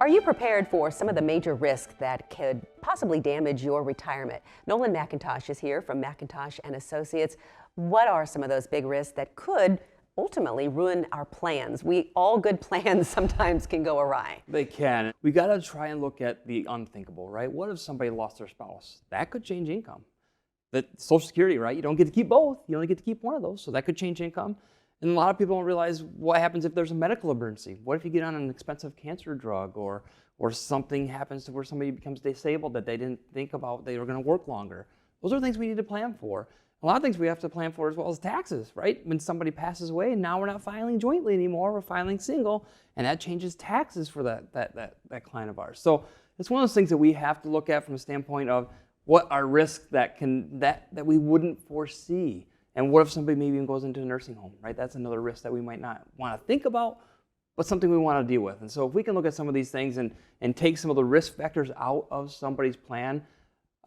Are you prepared for some of the major risks that could possibly damage your retirement? Nolan McIntosh is here from McIntosh and Associates. What are some of those big risks that could ultimately ruin our plans? All good plans sometimes can go awry. They can. We got to try and look at the unthinkable, right? What if somebody lost their spouse? That could change income. That Social Security, right? You don't get to keep both. You only get to keep one of those, so that could change income. And a lot of people don't realize what happens if there's a medical emergency. What if you get on an expensive cancer drug or something happens to where somebody becomes disabled that they didn't think about they were going to work longer? Those are things we need to plan for. A lot of things we have to plan for as well as taxes, right? When somebody passes away and now we're not filing jointly anymore, we're filing single, and that changes taxes for that client of ours. So it's one of those things that we have to look at from a standpoint of what are risks that we wouldn't foresee. And what if somebody maybe even goes into a nursing home, right? That's another risk that we might not want to think about, but something we want to deal with. And so if we can look at some of these things and take some of the risk factors out of somebody's plan,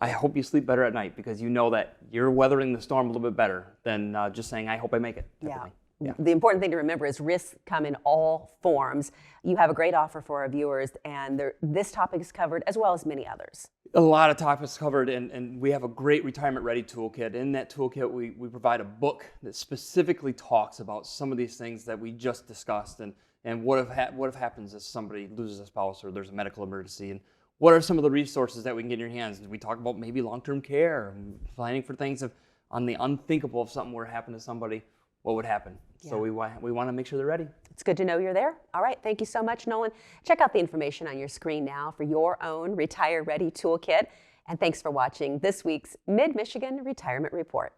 I hope you sleep better at night because you know that you're weathering the storm a little bit better than just saying, I hope I make it. Yeah. The important thing to remember is risks come in all forms. You have a great offer for our viewers, and this topic is covered as well as many others. A lot of topics covered, and we have a great retirement ready toolkit. In that toolkit, we provide a book that specifically talks about some of these things that we just discussed, and what if happens if somebody loses a spouse or there's a medical emergency, and what are some of the resources that we can get in your hands. We talk about maybe long-term care, and planning for things on the unthinkable if something were to happen to somebody, what would happen. Yeah. So we want to make sure they're ready. It's good to know you're there. All right, thank you so much, Nolan. Check out the information on your screen now for your own Retire Ready Toolkit. And thanks for watching this week's Mid-Michigan Retirement Report.